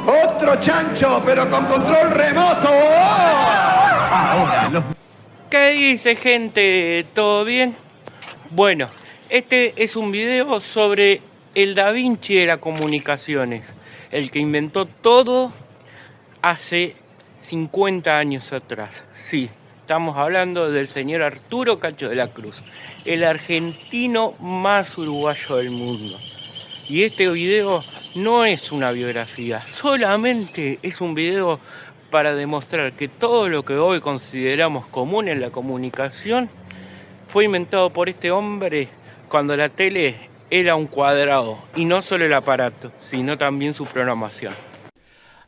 Otro chancho, pero con control remoto. ¿Qué dice, gente? ¿Todo bien? Bueno, este es un video sobre el Da Vinci de las comunicaciones, el que inventó todo hace 50 años atrás. Sí, estamos hablando del señor Arturo Cacho de la Cruz, el argentino más uruguayo del mundo. Y este video no es una biografía, solamente es un video para demostrar que todo lo que hoy consideramos común en la comunicación fue inventado por este hombre cuando la tele era un cuadrado, y no solo el aparato, sino también su programación.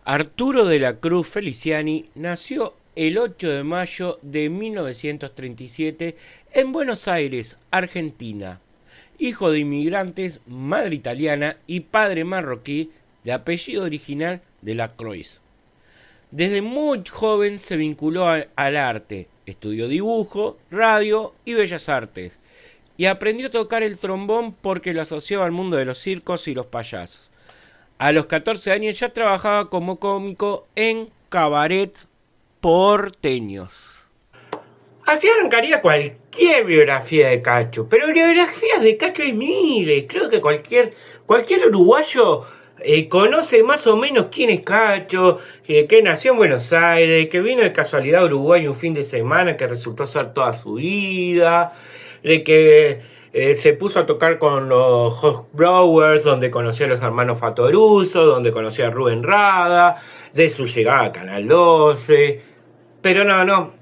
Arturo de la Cruz Feliciani nació el 8 de mayo de 1937 en Buenos Aires, Argentina. Hijo de inmigrantes, madre italiana y padre marroquí de apellido original de la Cruz. Desde muy joven se vinculó al arte, estudió dibujo, radio y bellas artes, y aprendió a tocar el trombón porque lo asociaba al mundo de los circos y los payasos. A los 14 años ya trabajaba como cómico en cabaret porteños. Así arrancaría cualquier biografía de Cacho, pero biografías de Cacho hay miles. Creo que cualquier uruguayo conoce más o menos quién es Cacho, que nació en Buenos Aires, que vino de casualidad a Uruguay un fin de semana que resultó ser toda su vida, de que se puso a tocar con los Hot Brothers, donde conoció a los hermanos Fatoruso, donde conoció a Rubén Rada, de su llegada a Canal 12. Pero no.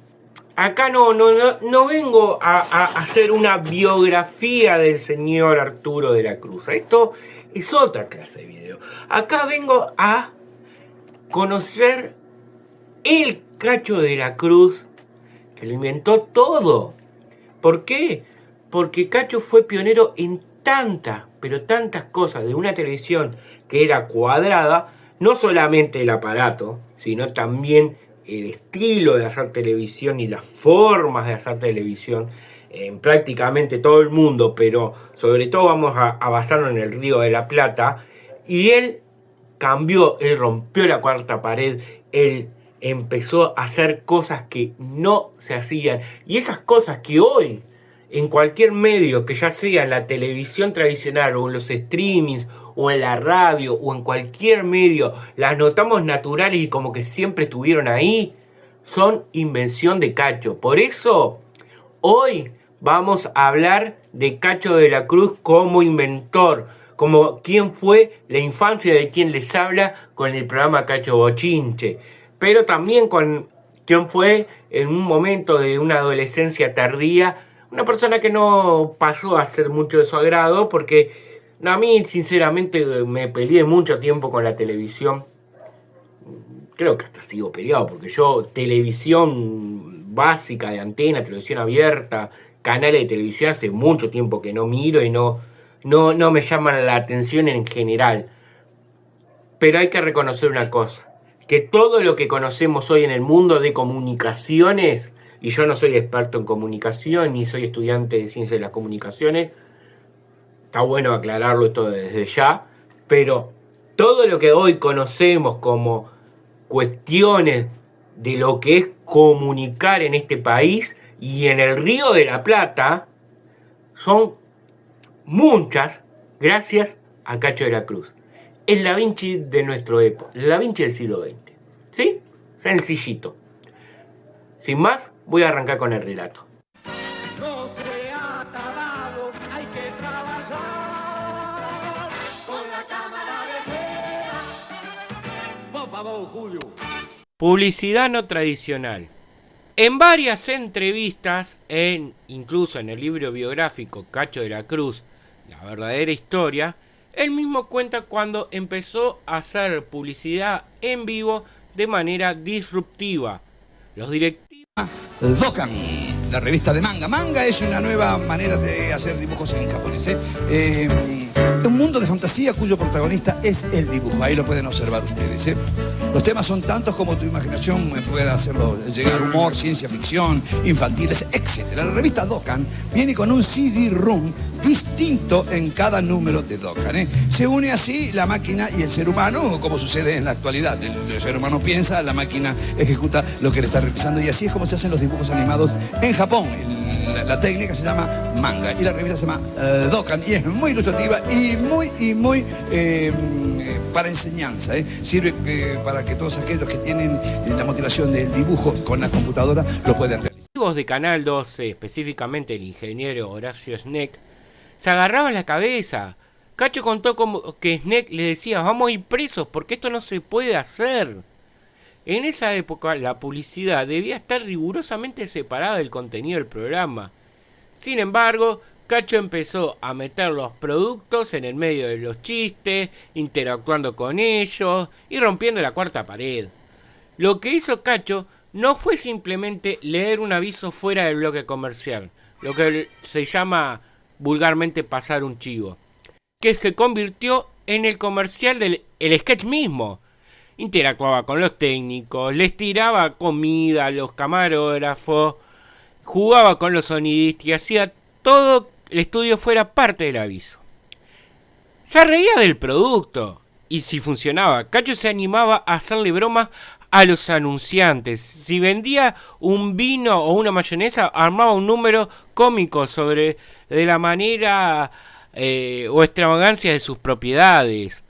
Acá no vengo a hacer una biografía del señor Arturo de la Cruz. Esto es otra clase de video. Acá vengo a conocer el Cacho de la Cruz, que lo inventó todo. ¿Por qué? Porque Cacho fue pionero en tantas cosas de una televisión que era cuadrada, no solamente el aparato, sino también el estilo de hacer televisión y las formas de hacer televisión en prácticamente todo el mundo, pero sobre todo vamos a basarnos en el Río de la Plata. Y él rompió la cuarta pared, él empezó a hacer cosas que no se hacían, y esas cosas que hoy en cualquier medio, que ya sea en la televisión tradicional o en los streamings o en la radio o en cualquier medio, las notamos naturales y como que siempre estuvieron ahí, son invención de Cacho. Por eso hoy vamos a hablar de Cacho de la Cruz como inventor, como quién fue la infancia de quien les habla con el programa Cacho Bochinche, pero también con quién fue en un momento de una adolescencia tardía, una persona que no pasó a ser mucho de su agrado, porque a mí sinceramente me peleé mucho tiempo con la televisión. Creo que hasta sigo peleado, porque yo televisión básica de antena, televisión abierta, canales de televisión hace mucho tiempo que no miro y no me llaman la atención en general. Pero hay que reconocer una cosa, que todo lo que conocemos hoy en el mundo de comunicaciones, y yo no soy experto en comunicación, ni soy estudiante de ciencias de las comunicaciones, está bueno aclararlo esto desde ya, pero todo lo que hoy conocemos como cuestiones de lo que es comunicar en este país y en el Río de la Plata, son muchas gracias a Cacho de la Cruz. El Da Vinci de nuestro época, el Da Vinci del siglo XX. ¿Sí? Sencillito. Sin más, voy a arrancar con el relato. No se ha acabado, hay que trabajar con la cámara de fuera. Por favor, Julio. Publicidad no tradicional. En varias entrevistas, incluso en el libro biográfico Cacho de la Cruz, la verdadera historia, él mismo cuenta cuando empezó a hacer publicidad en vivo de manera disruptiva. Los directivos... Dokan, la revista de manga. Manga es una nueva manera de hacer dibujos en japonés. Un mundo de fantasía cuyo protagonista es el dibujo. Ahí lo pueden observar ustedes, ¿eh? Los temas son tantos como tu imaginación puede hacerlo llegar: humor, ciencia ficción, infantiles, etc. La revista Dokkan viene con un CD-ROM distinto en cada número de Dokkan, ¿eh? Se une así la máquina y el ser humano, como sucede en la actualidad. El ser humano piensa, la máquina ejecuta lo que le está realizando, y así es como se hacen los dibujos animados en Japón. La técnica se llama manga y la revista se llama Dokkan, y es muy ilustrativa y muy para enseñanza, ¿eh? Sirve para que todos aquellos que tienen la motivación del dibujo con la computadora lo puedan realizar. Los de Canal 12, específicamente el ingeniero Horacio Schneck, se agarraban la cabeza. Cacho contó como que Schneck le decía: vamos a ir presos porque esto no se puede hacer. En esa época la publicidad debía estar rigurosamente separada del contenido del programa. Sin embargo, Cacho empezó a meter los productos en el medio de los chistes, interactuando con ellos y rompiendo la cuarta pared. Lo que hizo Cacho no fue simplemente leer un aviso fuera del bloque comercial, lo que se llama vulgarmente pasar un chivo, que se convirtió en el comercial del sketch mismo. Interactuaba con los técnicos, les tiraba comida a los camarógrafos, jugaba con los sonidistas y hacía todo el estudio fuera parte del aviso. Se reía del producto, y si funcionaba, Cacho se animaba a hacerle bromas a los anunciantes. Si vendía un vino o una mayonesa, armaba un número cómico sobre de la manera o extravagancia de sus propiedades.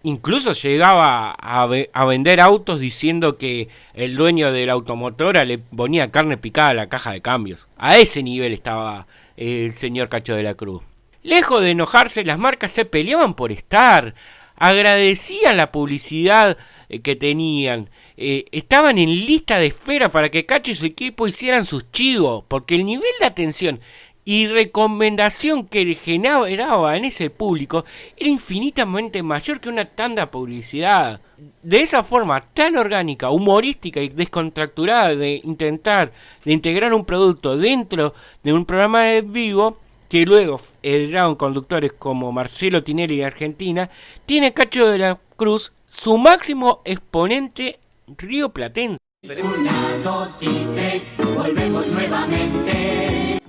Incluso llegaba a vender autos diciendo que el dueño de la automotora le ponía carne picada a la caja de cambios. A ese nivel estaba el señor Cacho de la Cruz. Lejos de enojarse, las marcas se peleaban por estar, agradecían la publicidad que tenían, estaban en lista de espera para que Cacho y su equipo hicieran sus chivos, porque el nivel de atención y recomendación que generaba en ese público era infinitamente mayor que una tanda de publicidad. De esa forma tan orgánica, humorística y descontracturada de integrar un producto dentro de un programa de vivo, que luego heredaron conductores como Marcelo Tinelli de Argentina, tiene Cacho de la Cruz su máximo exponente rioplatense. 1, 2 y 3, volvemos nuevamente.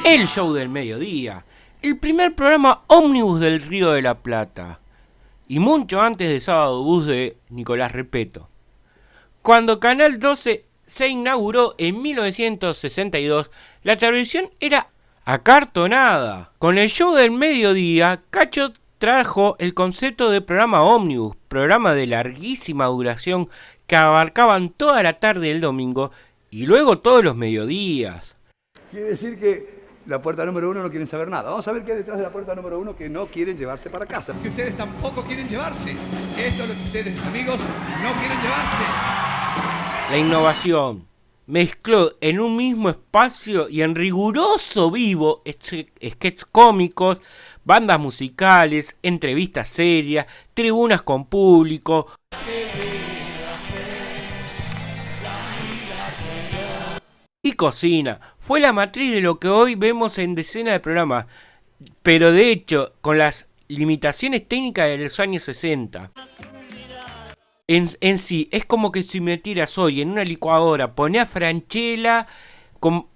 El show del mediodía, el primer programa ómnibus del Río de la Plata, y mucho antes de Sábado Bus de Nicolás Repetto. Cuando Canal 12 se inauguró en 1962, la televisión era acartonada. Con el show del mediodía, Cacho trajo el concepto de programa ómnibus, programa de larguísima duración que abarcaban toda la tarde del domingo y luego todos los mediodías. Quiere decir que la puerta número 1 no quieren saber nada. Vamos a ver qué hay detrás de la puerta número 1 que no quieren llevarse para casa. Que ustedes tampoco quieren llevarse. Que esto lo que ustedes, amigos, no quieren llevarse. La innovación mezcló en un mismo espacio y en riguroso vivo sketches cómicos, bandas musicales, entrevistas serias, tribunas con público. Y cocina. Fue la matriz de lo que hoy vemos en decenas de programas, pero de hecho con las limitaciones técnicas de los años 60. En sí, es como que si me tiras hoy en una licuadora, poné a Franchella con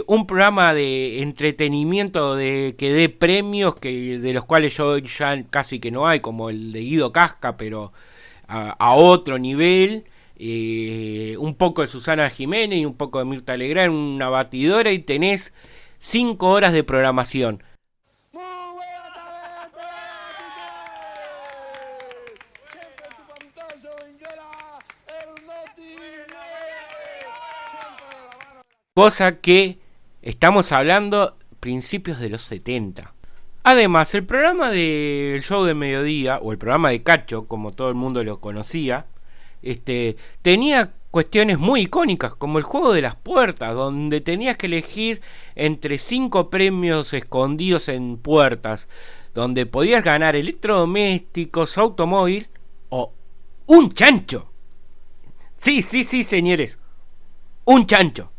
un programa de entretenimiento que dé premios, de los cuales yo ya casi que no hay, como el de Guido Casca, pero a otro nivel. Un poco de Susana Jiménez y un poco de Mirta Legrand en una batidora y tenés 5 horas de programación. Muy buenas tardes, siempre en tu pantalla vincuela el Noti, siempre de la mano. Cosa que estamos hablando principios de los 70. Además, el programa del show de mediodía, o el programa de Cacho, como todo el mundo lo conocía, tenía cuestiones muy icónicas, como el juego de las puertas, donde tenías que elegir entre 5 premios escondidos en puertas, donde podías ganar electrodomésticos, automóvil o un chancho. Sí, señores, un chancho.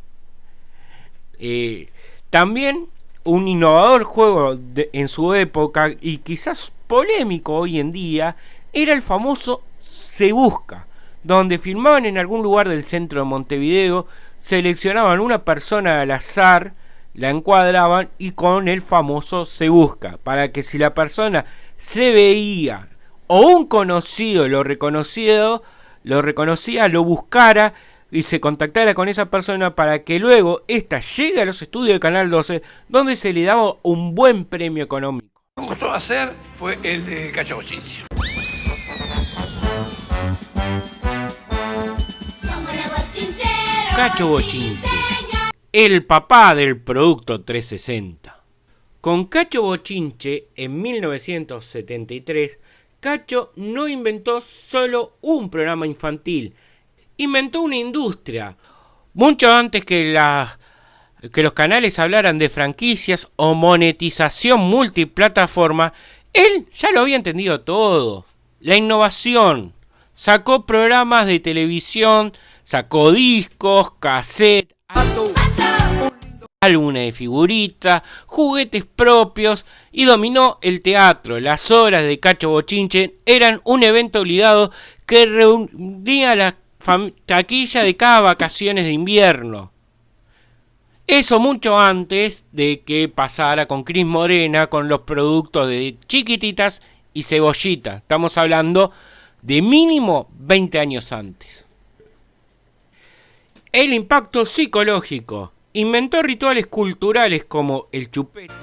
También un innovador juego en su época y quizás polémico hoy en día era el famoso Se Busca, donde filmaban en algún lugar del centro de Montevideo, seleccionaban una persona al azar, la encuadraban y con el famoso Se Busca, para que si la persona se veía o un conocido lo reconocía, lo buscara y se contactara con esa persona para que luego ésta llegue a los estudios de Canal 12, donde se le daba un buen premio económico. Lo que me gustó hacer fue el de Cacho Bochinche. Cacho Bochinche, el papá del producto 360. Con Cacho Bochinche, en 1973, Cacho no inventó solo un programa infantil, inventó una industria. Mucho antes que los canales hablaran de franquicias o monetización multiplataforma, él ya lo había entendido todo. La innovación. Sacó programas de televisión, sacó discos, cassettes, álbumes de figuritas, juguetes propios y dominó el teatro. Las obras de Cacho Bochinche eran un evento obligado que reunía la taquilla de cada vacaciones de invierno. Eso mucho antes de que pasara con Cris Morena con los productos de Chiquititas y Cebollita. Estamos hablando de mínimo 20 años antes. El impacto psicológico. Inventó rituales culturales como el chupete,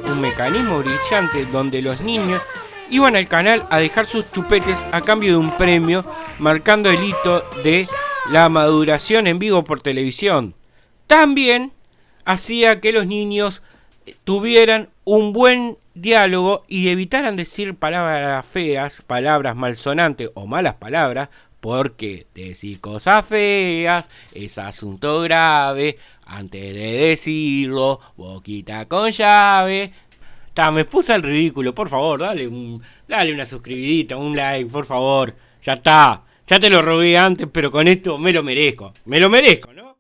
un mecanismo brillante donde los niños iban al canal a dejar sus chupetes a cambio de un premio, marcando el hito de la maduración en vivo por televisión. También hacía que los niños tuvieran un buen diálogo y evitaran decir palabras feas, palabras malsonantes o malas palabras, porque decir cosas feas es asunto grave. Antes de decirlo, boquita con llave. Me puse al ridículo, por favor, dale una suscribidita, un like, por favor. Ya está, ya te lo rogué antes, pero con esto me lo merezco, ¿no?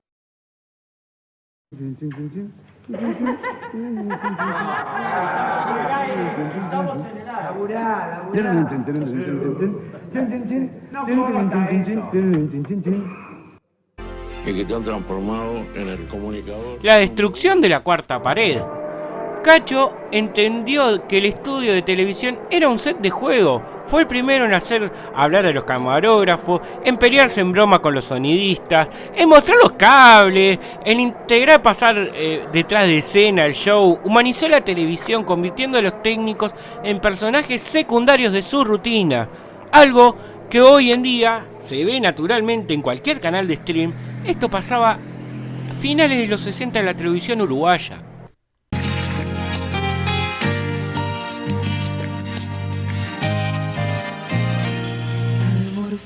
Y que te han transformado en el comunicador. La destrucción de la cuarta pared. Cacho entendió que el estudio de televisión era un set de juego. Fue el primero en hacer hablar a los camarógrafos, en pelearse en broma con los sonidistas, en mostrar los cables, en integrar pasar detrás de escena el show. Humanizó la televisión, convirtiendo a los técnicos en personajes secundarios de su rutina. Algo que hoy en día se ve naturalmente en cualquier canal de stream. Esto pasaba a finales de los 60 en la televisión uruguaya.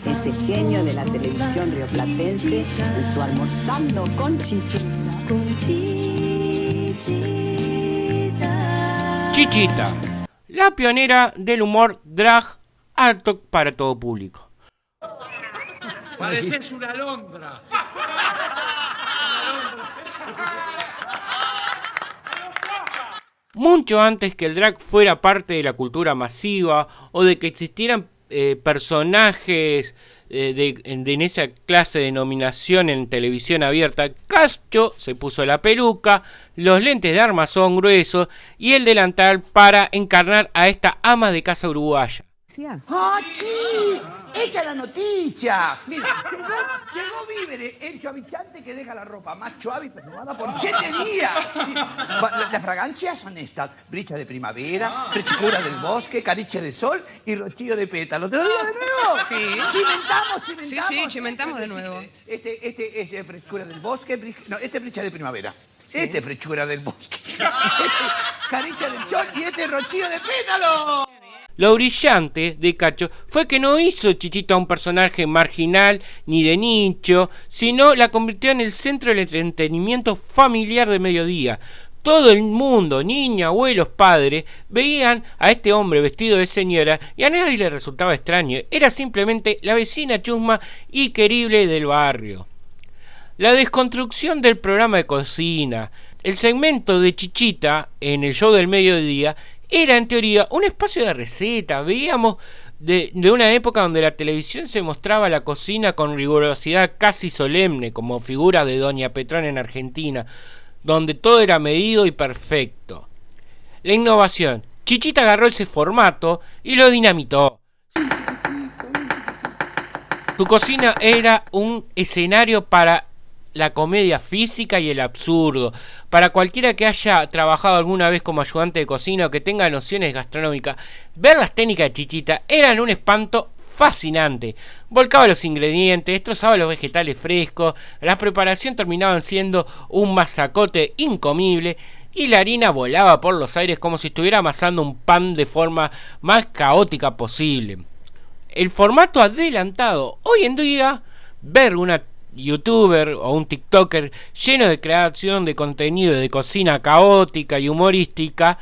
Ese genio de la televisión rioplatense en su Almorzando con Chichita. Chichita, la pionera del humor drag apto para todo público. Pareces una alondra. Mucho antes que el drag fuera parte de la masiva o de que existieran personajes en esa clase de denominación en televisión abierta, Cacho se puso la peluca, los lentes de armazón gruesos y el delantal para encarnar a esta ama de casa uruguaya. ¡Ah, sí! ¡Echa la noticia! Mira, llegó Víveres, el chavicante que deja la ropa más suave y perfumada por 7 días. Sí. Las fragancias son estas: brilla de primavera, frescura del bosque, caricia de sol y rocío de pétalos. ¿Te lo digo de nuevo? Sí. Cimentamos. Sí, cimentamos de nuevo. Este es frescura del bosque, este brilla de primavera. Sí. Este es frescura del bosque. Este caricia del sol y este rocío de pétalos. Lo brillante de Cacho fue que no hizo Chichita un personaje marginal ni de nicho, sino la convirtió en el centro del entretenimiento familiar de mediodía. Todo el mundo, niños, abuelos, padres, veían a este hombre vestido de señora y a nadie le resultaba extraño. Era simplemente la vecina chusma y querible del barrio. la desconstrucción del programa de cocina. El segmento de Chichita en el show del mediodía era en teoría un espacio de receta. Veíamos de una época donde la televisión se mostraba la cocina con rigurosidad casi solemne, como figura de Doña Petrona en Argentina, donde todo era medido y perfecto. La innovación. Chichita agarró ese formato y lo dinamitó. Su cocina era un escenario para la comedia física y el absurdo. Para cualquiera que haya trabajado alguna vez como ayudante de cocina o que tenga nociones gastronómicas, ver las técnicas de Chichita eran un espanto fascinante. Volcaba los ingredientes, destrozaba los vegetales frescos, la preparación terminaba siendo un masacote incomible y la harina volaba por los aires como si estuviera amasando un pan de forma más caótica posible. El formato adelantado. Hoy en día, ver una youtuber o un tiktoker lleno de creación de contenido de cocina caótica y humorística,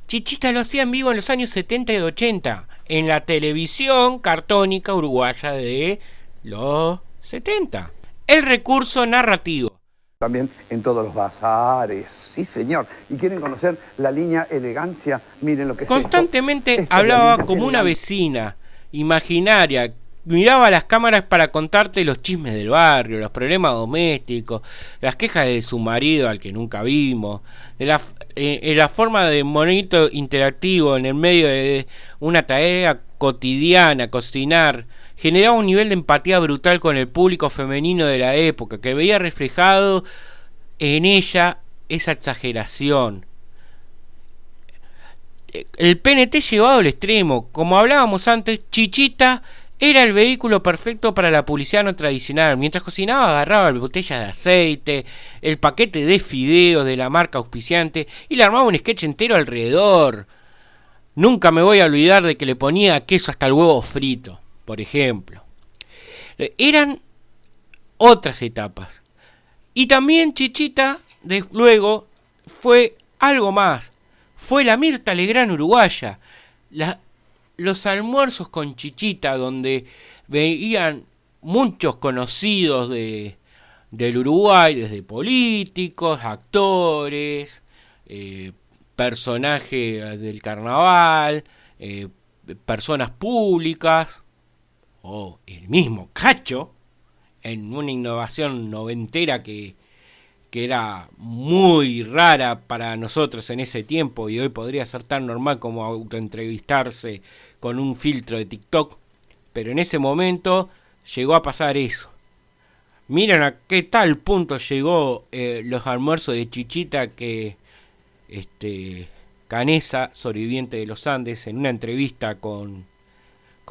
Chichita lo hacía en vivo en los años 70 y 80 en la televisión cartónica uruguaya de los 70. El recurso narrativo. También en todos los bazares, sí señor. Y quieren conocer la línea elegancia, miren lo que es Constantemente esto. hablaba como una vecina imaginaria. Miraba las cámaras para contarte los chismes del barrio, los problemas domésticos, las quejas de su marido al que nunca vimos, la forma de monito interactivo en el medio de una tarea cotidiana, cocinar, generaba un nivel de empatía brutal con el público femenino de la época, que veía reflejado en ella esa exageración. El PNT llevado al extremo, como hablábamos antes, Chichita era el vehículo perfecto para la publicidad no tradicional. Mientras cocinaba agarraba botellas de aceite, el paquete de fideos de la marca auspiciante y le armaba un sketch entero alrededor. Nunca me voy a olvidar de que le ponía queso hasta el huevo frito, por ejemplo. Eran otras etapas. Y también Chichita, luego, fue algo más. Fue la Mirta Legrand uruguaya. Los almuerzos con Chichita, donde veían muchos conocidos del Uruguay, desde políticos, actores, personajes del carnaval, personas públicas, o el mismo Cacho, en una innovación noventera que era muy rara para nosotros en ese tiempo y hoy podría ser tan normal como autoentrevistarse con un filtro de TikTok, pero en ese momento llegó a pasar eso. Miren a qué tal punto llegó los almuerzos de Chichita que Canessa, sobreviviente de los Andes, en una entrevista con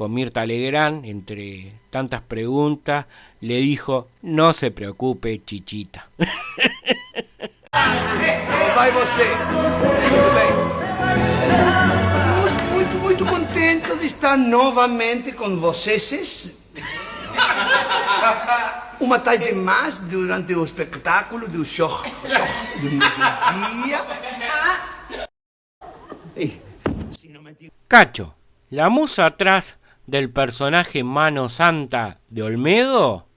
Mirta Legrand, entre tantas preguntas, le dijo: no se preocupe, Chichita. Vai você. Tudo bem? Muito contento de estar novamente com vocês. Uma tarde mais durante o espetáculo do show do mediodía. Cacho, la musa atrás del personaje Mano Santa de Olmedo.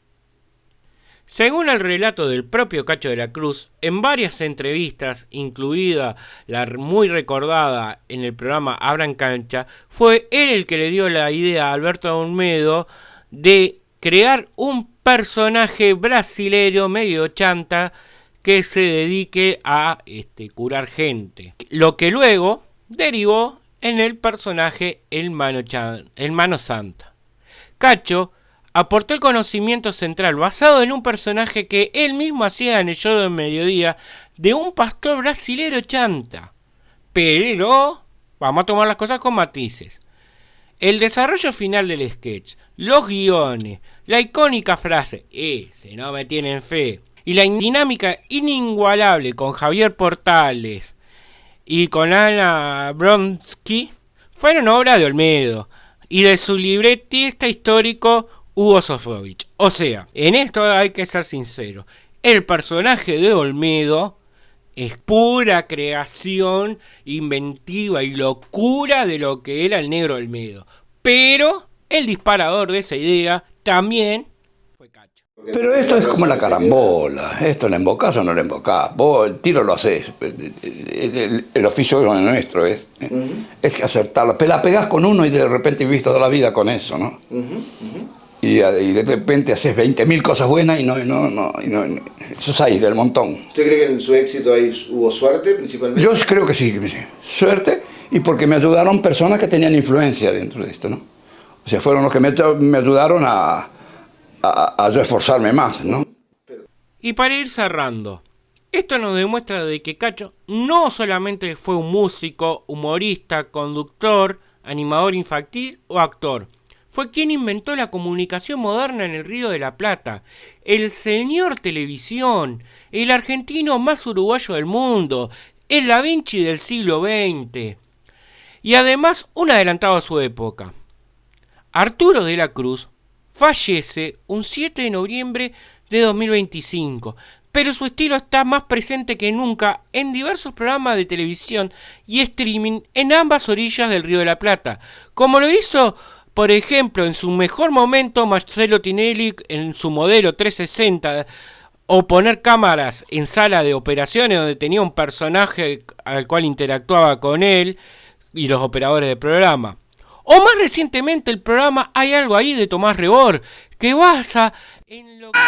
Según el relato del propio Cacho de la Cruz, en varias entrevistas, incluida la muy recordada en el programa Abran Cancha, fue él el que le dio la idea a Alberto Olmedo de crear un personaje brasilero medio chanta que se dedique a curar gente. Lo que luego derivó en el personaje el Mano Santa. Cacho aportó el conocimiento central basado en un personaje que él mismo hacía en el show del mediodía de un pastor brasilero chanta. Pero vamos a tomar las cosas con matices. El desarrollo final del sketch, los guiones, la icónica frase si no me tienen fe, y la dinámica inigualable con Javier Portales y con Ana Bronsky fueron obra de Olmedo y de su libretista histórico Hugo Sofovich. O sea, en esto hay que ser sincero, el personaje de Olmedo es pura creación, inventiva y locura de lo que era el negro Olmedo. Pero el disparador de esa idea también fue Cacho. Pero esto es como la carambola, esto la embocás o no la embocás, vos el tiro lo haces, el oficio nuestro es acertarla, la pegás con uno y de repente vivís toda la vida con eso, ¿no? Y de repente haces 20.000 cosas buenas y no, sos ahí del montón. ¿Usted cree que en su éxito ahí hubo suerte principalmente? Yo creo que sí, suerte, y porque me ayudaron personas que tenían influencia dentro de esto, ¿no? O sea, fueron los que me ayudaron a yo esforzarme más, ¿no? Y para ir cerrando, esto nos demuestra de que Cacho no solamente fue un músico, humorista, conductor, animador infantil o actor. Fue quien inventó la comunicación moderna en el Río de la Plata, el señor televisión, el argentino más uruguayo del mundo, el Da Vinci del siglo XX. Y además un adelantado a su época. Arturo de la Cruz fallece un 7 de noviembre de 2025, pero su estilo está más presente que nunca en diversos programas de televisión y streaming en ambas orillas del Río de la Plata, como lo hizo, por ejemplo, en su mejor momento Marcelo Tinelli en su modelo 360, o poner cámaras en sala de operaciones donde tenía un personaje al cual interactuaba con él y los operadores del programa. O más recientemente el programa Hay algo ahí de Tomás Rebor, que basa en lo que...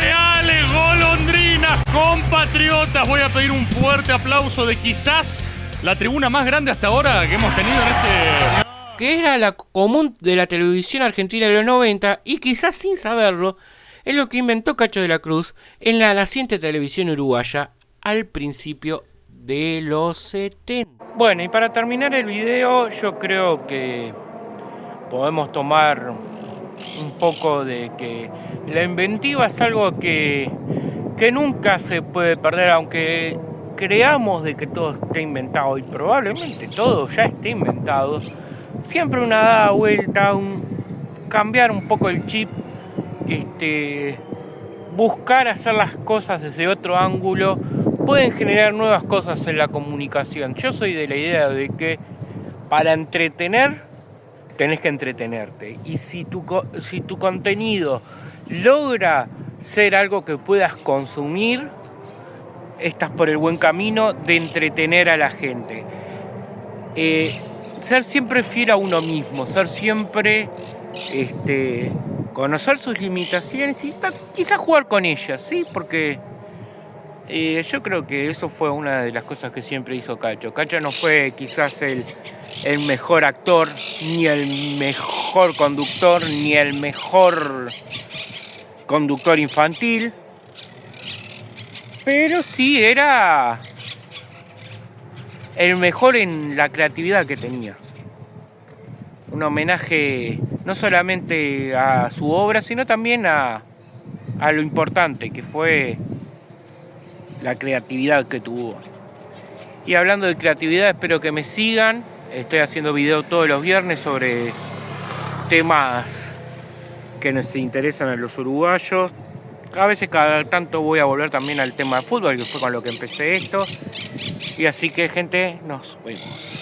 Reales golondrinas, compatriotas, voy a pedir un fuerte aplauso de quizás la tribuna más grande hasta ahora que hemos tenido en este... que era la común de la televisión argentina de los 90 y quizás sin saberlo, es lo que inventó Cacho de la Cruz en la naciente televisión uruguaya al principio de los 70. Bueno, y para terminar el video, yo creo que podemos tomar un poco de que la inventiva es algo que nunca se puede perder, aunque creamos de que todo esté inventado, y probablemente todo ya esté inventado. Siempre una dada vuelta, cambiar un poco el chip, buscar hacer las cosas desde otro ángulo, pueden generar nuevas cosas en la comunicación. Yo soy de la idea de que para entretener tenés que entretenerte, y si tu contenido logra ser algo que puedas consumir, estás por el buen camino de entretener a la gente. Ser siempre fiel a uno mismo, ser siempre conocer sus limitaciones y quizás jugar con ellas, ¿sí? Porque yo creo que eso fue una de las cosas que siempre hizo Cacho. Cacho no fue quizás el mejor actor, ni el mejor conductor, ni el mejor conductor infantil, pero sí era el mejor en la creatividad que tenía. Un homenaje no solamente a su obra, sino también a lo importante que fue la creatividad que tuvo. Y hablando de creatividad, espero que me sigan. Estoy haciendo videos todos los viernes sobre temas que nos interesan a los uruguayos. A veces cada tanto voy a volver también al tema de fútbol, que fue con lo que empecé esto. Y así que, gente, nos vemos.